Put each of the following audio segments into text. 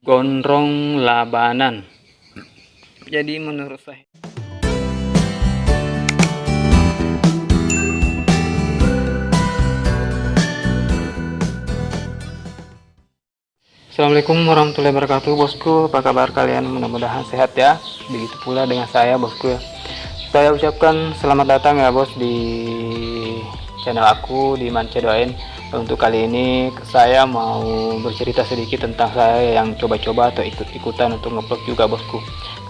Gondrong Labanan. Jadi menurut saya, Assalamualaikum warahmatullahi wabarakatuh, bosku. Apa kabar kalian? Mudah-mudahan sehat ya. Begitu pula dengan saya, bosku ya. Saya ucapkan selamat datang ya, bos, di channel aku di Mance Doain. Untuk kali ini saya mau bercerita sedikit tentang saya yang coba-coba atau ikut-ikutan untuk ngevlog juga, bosku.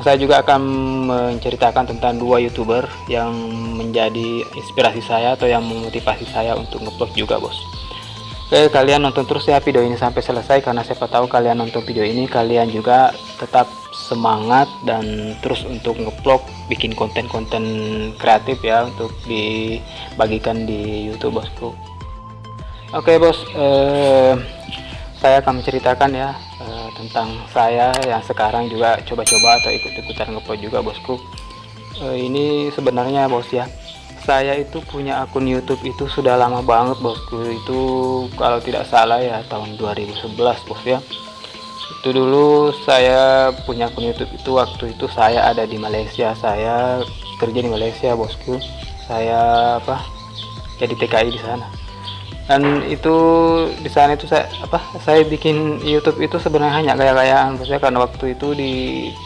Saya juga akan menceritakan tentang dua youtuber yang menjadi inspirasi saya atau yang memotivasi saya untuk ngevlog juga, bos. Oke, kalian nonton terus ya video ini sampai selesai, karena siapa tahu kalian nonton video ini kalian juga tetap semangat dan terus untuk ngevlog, bikin konten-konten kreatif ya untuk dibagikan di YouTube, bosku. Oke, bos, saya akan menceritakan ya tentang saya yang sekarang juga coba-coba atau ikut-ikutan ngevlog juga, bosku. Ini sebenarnya, bos ya, saya itu punya akun YouTube itu sudah lama banget, bosku. Itu kalau tidak salah ya tahun 2011, bos ya. Itu dulu saya punya akun YouTube itu waktu itu saya ada di Malaysia, saya kerja di Malaysia, bosku. Saya jadi TKI di sana. Dan itu di sana itu saya bikin YouTube itu sebenarnya hanya gaya-gayaan, bos ya, karena waktu itu di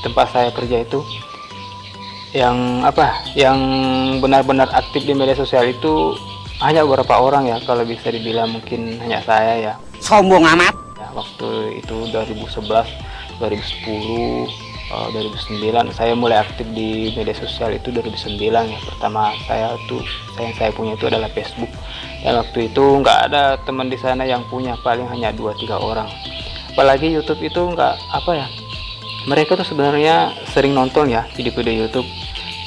tempat saya kerja itu yang benar-benar aktif di media sosial itu hanya beberapa orang ya, kalau bisa dibilang mungkin hanya saya ya. Sombong amat Ya, waktu itu 2011, 2010, 2009 saya mulai aktif di media sosial itu 2009 ya. Pertama saya punya itu adalah Facebook, dan waktu itu nggak ada teman di sana yang punya, paling hanya 2-3 orang. Apalagi YouTube itu mereka tuh sebenarnya sering nonton ya video-video YouTube,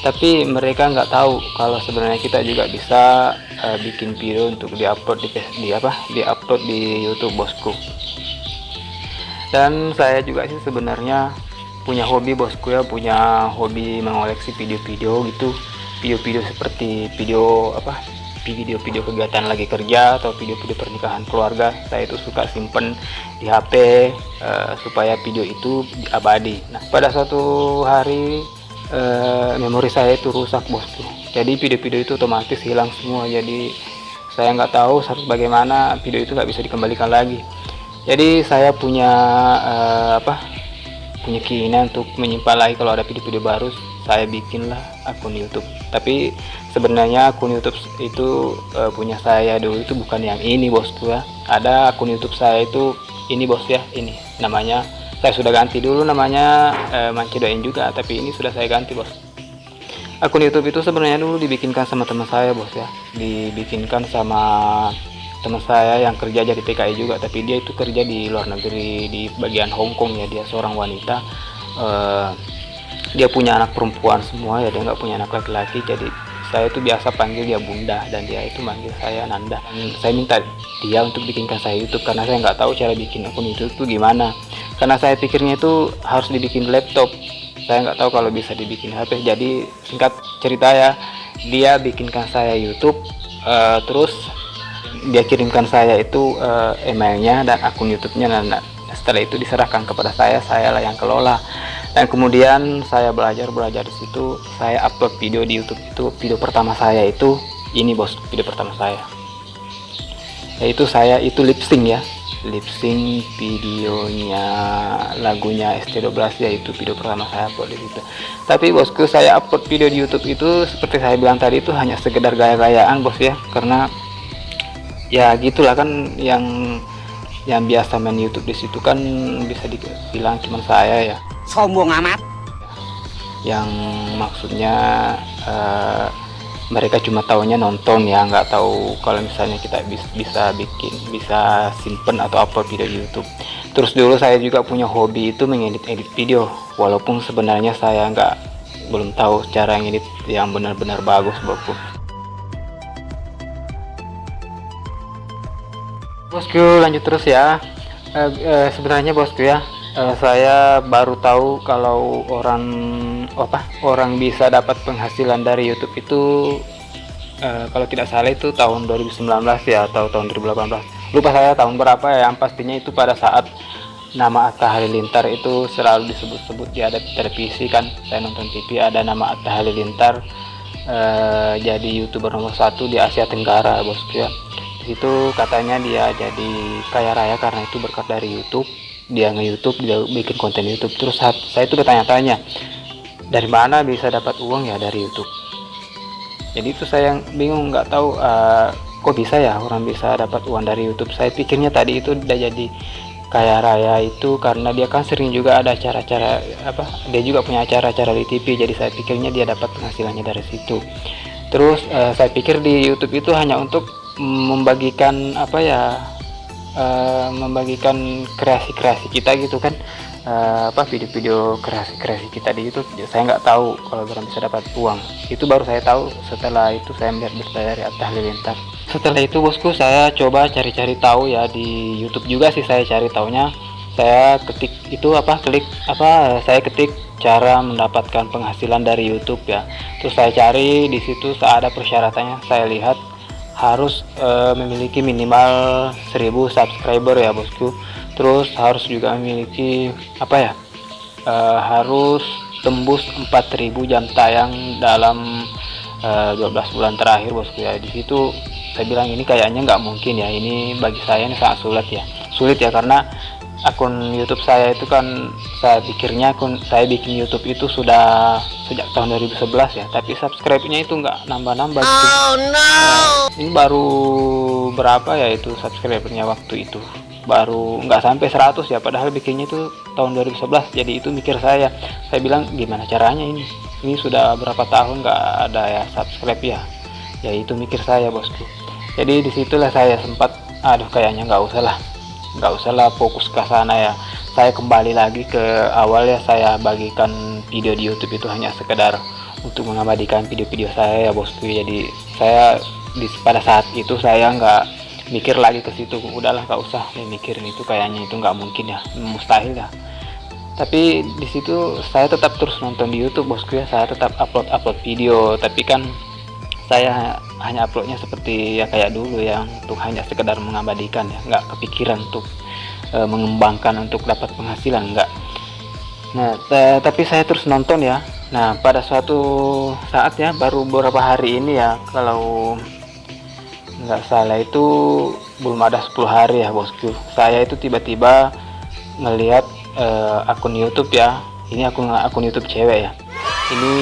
tapi mereka nggak tahu kalau sebenarnya kita juga bisa bikin video untuk diupload diupload di YouTube, bosku. Dan saya juga sih sebenarnya punya hobi, bosku ya, punya hobi mengoleksi video-video gitu, video-video seperti video kegiatan lagi kerja atau video-video pernikahan keluarga. Saya itu suka simpen di HP supaya video itu abadi. Nah, pada suatu hari memori saya itu rusak, bosku. Jadi video-video itu otomatis hilang semua. Jadi saya nggak tahu harus bagaimana, video itu nggak bisa dikembalikan lagi. Jadi saya punya keinginan untuk menyimpan lagi. Kalau ada video-video baru, saya bikinlah akun YouTube. Tapi sebenarnya akun YouTube itu punya saya dulu itu bukan yang ini, bosku ya. Ada akun YouTube saya itu ini, bos ya, ini namanya. Saya sudah ganti dulu namanya, Mance Doain juga, tapi ini sudah saya ganti, bos. Akun YouTube itu sebenarnya dulu dibikinkan sama teman saya, bos ya. Dibikinkan sama teman saya yang kerja jadi TKI juga, tapi dia itu kerja di luar negeri di bagian Hong Kong ya. Dia seorang wanita, dia punya anak perempuan semua ya, dia nggak punya anak laki-laki. Jadi saya itu biasa panggil dia bunda, dan dia itu manggil saya Nanda. Dan saya minta dia untuk bikinkan saya YouTube, karena saya nggak tahu cara bikin akun YouTube itu gimana, karena saya pikirnya itu harus dibikin laptop. Saya nggak tahu kalau bisa dibikin HP. Jadi singkat cerita ya, dia bikinkan saya YouTube, terus dia kirimkan saya itu emailnya dan akun YouTube-nya. Dan setelah itu diserahkan kepada saya lah yang kelola. Dan kemudian saya belajar di situ. Saya upload video di YouTube itu. Video pertama saya itu ini, bos, video pertama saya. Yaitu saya itu lip sync ya, lip sync videonya lagunya ST12 ya. Itu video pertama saya upload di situ. Tapi, bosku, saya upload video di YouTube itu seperti saya bilang tadi itu hanya sekedar gaya-gayaan, bos ya, karena ya gitulah kan, yang biasa main YouTube di situ kan bisa dibilang cuma saya ya. sombong amat Yang maksudnya mereka cuma taunya nonton ya, nggak tahu kalau misalnya kita bisa simpen atau upload video di YouTube. Terus dulu saya juga punya hobi itu mengedit video, walaupun sebenarnya saya belum tahu cara ngedit yang benar-benar bagus, bosku. Bosku, lanjut terus ya. Sebenarnya, bosku ya, saya baru tahu kalau orang bisa dapat penghasilan dari YouTube itu kalau tidak salah itu tahun 2019 ya, atau tahun 2018. Lupa saya tahun berapa ya, yang pastinya itu pada saat nama Atta Halilintar itu selalu disebut-sebut di ada televisi kan. Saya nonton TV ada nama Atta Halilintar jadi YouTuber nomor 1 di Asia Tenggara bosku ya. Di situ katanya dia jadi kaya raya karena itu berkat dari YouTube. Dia nge-YouTube, dia bikin konten YouTube. Terus saya itu bertanya-tanya, dari mana bisa dapat uang ya dari YouTube. Jadi itu saya bingung, nggak tahu kok bisa ya orang bisa dapat uang dari YouTube. Saya pikirnya tadi itu udah jadi kaya raya itu karena dia kan sering juga ada acara-acara dia juga punya acara-acara di TV, jadi saya pikirnya dia dapat penghasilannya dari situ. Terus saya pikir di YouTube itu hanya untuk membagikan membagikan kreasi-kreasi kita gitu kan, video-video kreasi-kreasi kita di YouTube. Saya nggak tahu kalau orang bisa dapat uang. Itu baru saya tahu setelah itu saya melihat berita dari Atta Halilintar. Setelah itu bosku, saya coba cari-cari tahu ya di YouTube juga sih. Saya cari taunya, saya ketik itu saya ketik cara mendapatkan penghasilan dari YouTube ya. Terus saya cari di situ, ada persyaratannya. Saya lihat harus memiliki minimal 1000 subscriber ya bosku. Terus harus juga memiliki harus tembus 4000 jam tayang dalam 12 bulan terakhir bosku ya. Di situ saya bilang ini kayaknya nggak mungkin ya, ini bagi saya ini sangat sulit ya karena akun YouTube saya itu kan, saya pikirnya saya bikin YouTube itu sudah sejak tahun 2011 ya, tapi subscribe-nya itu nggak nambah-nambah gitu. Ini baru berapa ya itu subscribernya waktu itu, baru nggak sampai 100 ya, padahal bikinnya itu tahun 2011. Jadi itu mikir saya bilang gimana caranya ini sudah berapa tahun nggak ada ya subscribe ya itu mikir saya bosku. Jadi disitulah saya sempat kayaknya nggak usah lah fokus ke sana ya. Saya kembali lagi ke awal ya, saya bagikan video di YouTube itu hanya sekedar untuk mengabadikan video-video saya ya bosku. Jadi saya pada saat itu saya nggak mikir lagi ke situ, udahlah nggak usah mikirin itu, kayaknya itu nggak mungkin ya, mustahil ya. Tapi di situ saya tetap terus nonton di YouTube bosku ya, saya tetap upload video, tapi kan saya hanya uploadnya seperti ya kayak dulu yang untuk hanya sekedar mengabadikan ya, nggak kepikiran untuk mengembangkan untuk dapat penghasilan, nggak. Nah tapi saya terus nonton ya. Nah pada suatu saat ya, baru beberapa hari ini ya, kalau nggak salah itu belum ada 10 hari ya bosku, saya itu tiba-tiba ngelihat akun YouTube ya. Ini akun YouTube cewek ya, ini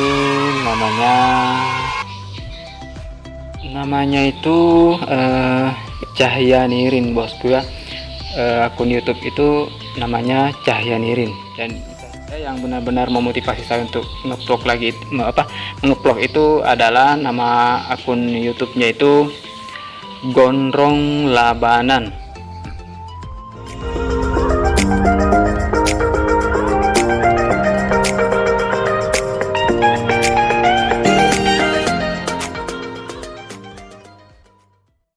namanya itu Cahya Nirin bosku ya. Akun YouTube itu namanya Cahya Nirin, dan yang benar-benar memotivasi saya untuk nge-vlog lagi nge-vlog itu adalah nama akun YouTube-nya itu Gondrong Labanan.